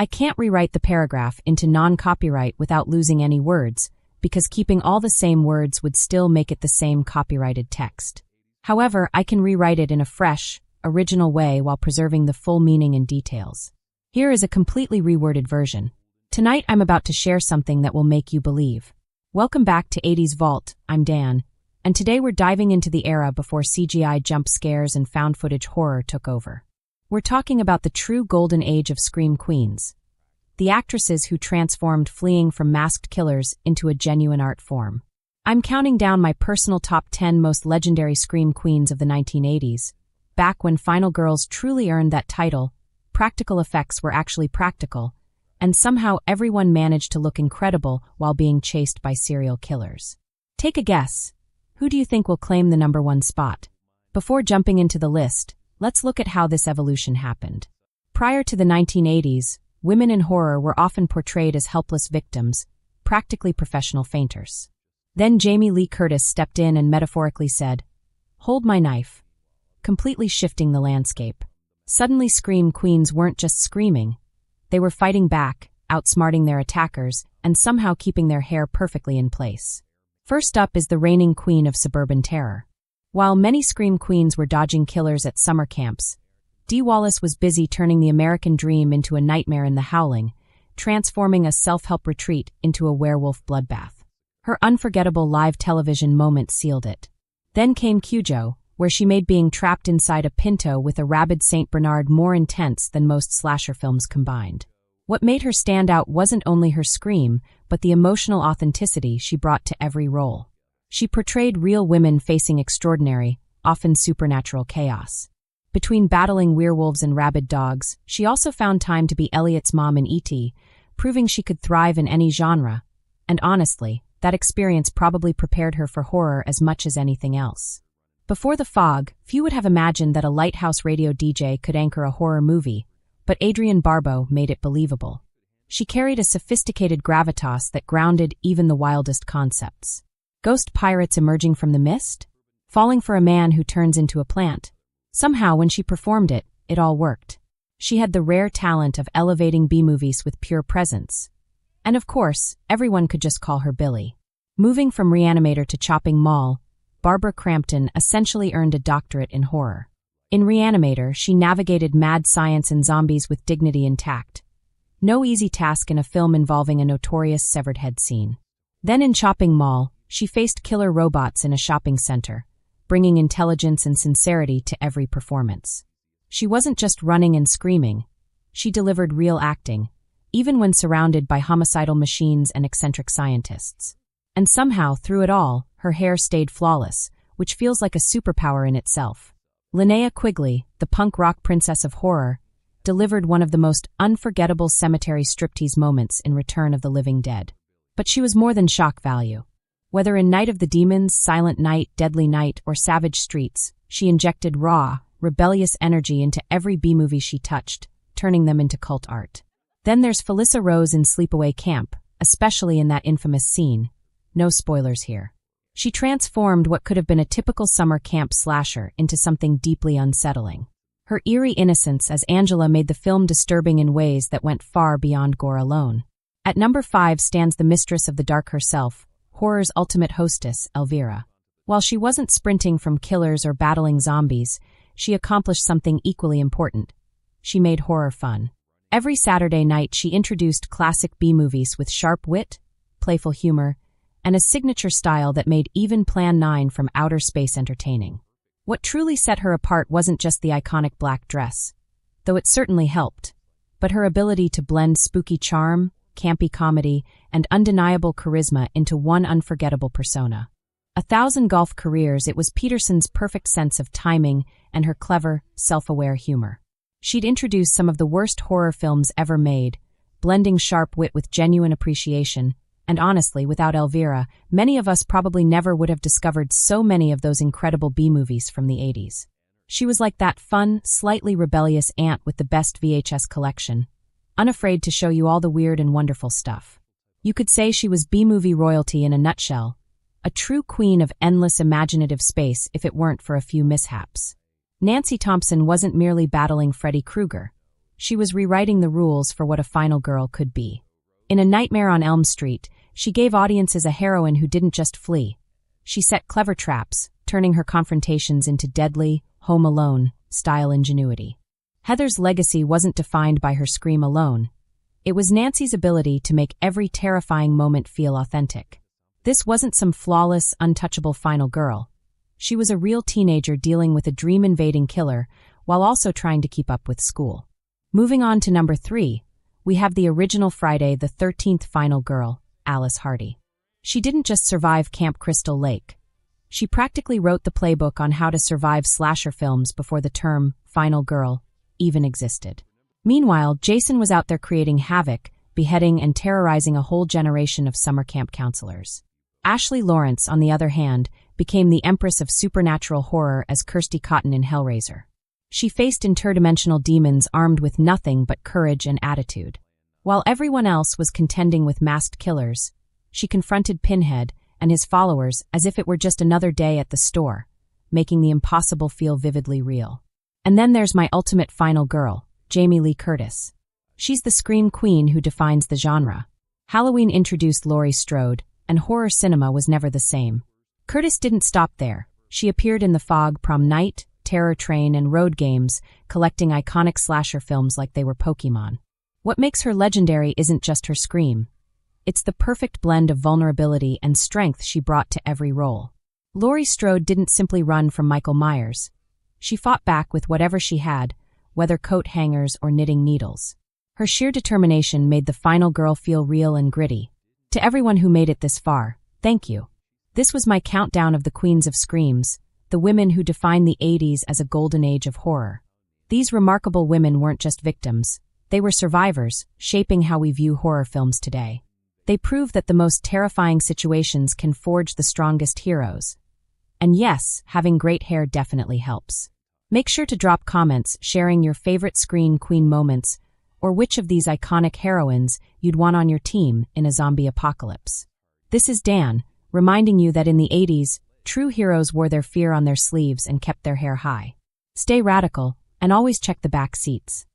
I can't rewrite the paragraph into non-copyright without losing any words, because keeping all the same words would still make it the same copyrighted text. However, I can rewrite it in a fresh, original way while preserving the full meaning and details. Here is a completely reworded version. Tonight I'm about to share something that will make you believe. Welcome back to 80s Vault, I'm Dan, and today we're diving into the era before CGI jump scares and found footage horror took over. We're talking about the true golden age of Scream Queens, the actresses who transformed fleeing from masked killers into a genuine art form. I'm counting down my personal top 10 most legendary Scream Queens of the 1980s, back when final girls truly earned that title, practical effects were actually practical, and somehow everyone managed to look incredible while being chased by serial killers. Take a guess. Who do you think will claim the #1 spot? Before jumping into the list, let's look at how this evolution happened. Prior to the 1980s, women in horror were often portrayed as helpless victims, practically professional fainters. Then Jamie Lee Curtis stepped in and metaphorically said, "Hold my knife," completely shifting the landscape. Suddenly Scream Queens weren't just screaming. They were fighting back, outsmarting their attackers, and somehow keeping their hair perfectly in place. First up is the reigning queen of suburban terror. While many Scream Queens were dodging killers at summer camps, Dee Wallace was busy turning the American dream into a nightmare in The Howling, transforming a self-help retreat into a werewolf bloodbath. Her unforgettable live television moment sealed it. Then came Cujo, where she made being trapped inside a Pinto with a rabid Saint Bernard more intense than most slasher films combined. What made her stand out wasn't only her scream, but the emotional authenticity she brought to every role. She portrayed real women facing extraordinary, often supernatural chaos. Between battling werewolves and rabid dogs, she also found time to be Elliot's mom in E.T., proving she could thrive in any genre. And honestly, that experience probably prepared her for horror as much as anything else. Before The Fog, few would have imagined that a lighthouse radio DJ could anchor a horror movie, but Adrienne Barbeau made it believable. She carried a sophisticated gravitas that grounded even the wildest concepts. Ghost pirates emerging from the mist? Falling for a man who turns into a plant? Somehow, when she performed it, it all worked. She had the rare talent of elevating B-movies with pure presence. And of course, everyone could just call her Billy. Moving from Reanimator to Chopping Mall, Barbara Crampton essentially earned a doctorate in horror. In Reanimator, she navigated mad science and zombies with dignity intact. No easy task in a film involving a notorious severed head scene. Then in Chopping Mall, she faced killer robots in a shopping center, bringing intelligence and sincerity to every performance. She wasn't just running and screaming. She delivered real acting, even when surrounded by homicidal machines and eccentric scientists. And somehow, through it all, her hair stayed flawless, which feels like a superpower in itself. Linnea Quigley, the punk rock princess of horror, delivered one of the most unforgettable cemetery striptease moments in Return of the Living Dead. But she was more than shock value. Whether in Night of the Demons, Silent Night, Deadly Night, or Savage Streets, she injected raw, rebellious energy into every B-movie she touched, turning them into cult art. Then there's Felissa Rose in Sleepaway Camp, especially in that infamous scene. No spoilers here. She transformed what could have been a typical summer camp slasher into something deeply unsettling. Her eerie innocence as Angela made the film disturbing in ways that went far beyond gore alone. At number 5 stands the mistress of the dark herself, horror's ultimate hostess, Elvira. While she wasn't sprinting from killers or battling zombies, she accomplished something equally important. She made horror fun. Every Saturday night she introduced classic B-movies with sharp wit, playful humor, and a signature style that made even Plan 9 from Outer Space entertaining. What truly set her apart wasn't just the iconic black dress, though it certainly helped, but her ability to blend spooky charm, campy comedy, and undeniable charisma into one unforgettable persona. 1,000 Golf Careers, it was Peterson's perfect sense of timing and her clever, self-aware humor. She'd introduced some of the worst horror films ever made, blending sharp wit with genuine appreciation, and honestly, without Elvira, many of us probably never would have discovered so many of those incredible B-movies from the 80s. She was like that fun, slightly rebellious aunt with the best VHS collection, unafraid to show you all the weird and wonderful stuff. You could say she was B-movie royalty in a nutshell, a true queen of endless imaginative space if it weren't for a few mishaps. Nancy Thompson wasn't merely battling Freddy Krueger. She was rewriting the rules for what a final girl could be. In A Nightmare on Elm Street, she gave audiences a heroine who didn't just flee. She set clever traps, turning her confrontations into deadly, Home Alone-style ingenuity. Heather's legacy wasn't defined by her scream alone. It was Nancy's ability to make every terrifying moment feel authentic. This wasn't some flawless, untouchable final girl. She was a real teenager dealing with a dream-invading killer while also trying to keep up with school. Moving on to number 3, we have the original Friday the 13th final girl, Alice Hardy. She didn't just survive Camp Crystal Lake. She practically wrote the playbook on how to survive slasher films before the term final girl even existed. Meanwhile, Jason was out there creating havoc, beheading and terrorizing a whole generation of summer camp counselors. Ashley Lawrence, on the other hand, became the empress of supernatural horror as Kirsty Cotton in Hellraiser. She faced interdimensional demons armed with nothing but courage and attitude. While everyone else was contending with masked killers, she confronted Pinhead and his followers as if it were just another day at the store, making the impossible feel vividly real. And then there's my ultimate final girl, Jamie Lee Curtis. She's the scream queen who defines the genre. Halloween introduced Laurie Strode, and horror cinema was never the same. Curtis didn't stop there. She appeared in The Fog, Prom Night, Terror Train, and Road Games, collecting iconic slasher films like they were Pokémon. What makes her legendary isn't just her scream. It's the perfect blend of vulnerability and strength she brought to every role. Laurie Strode didn't simply run from Michael Myers. She fought back with whatever she had, whether coat hangers or knitting needles. Her sheer determination made the final girl feel real and gritty. To everyone who made it this far, thank you. This was my countdown of the queens of screams, the women who defined the 80s as a golden age of horror. These remarkable women weren't just victims. They were survivors, shaping how we view horror films today. They prove that the most terrifying situations can forge the strongest heroes. And yes, having great hair definitely helps. Make sure to drop comments sharing your favorite screen queen moments or which of these iconic heroines you'd want on your team in a zombie apocalypse. This is Dan, reminding you that in the 80s, true heroes wore their fear on their sleeves and kept their hair high. Stay radical, and always check the back seats.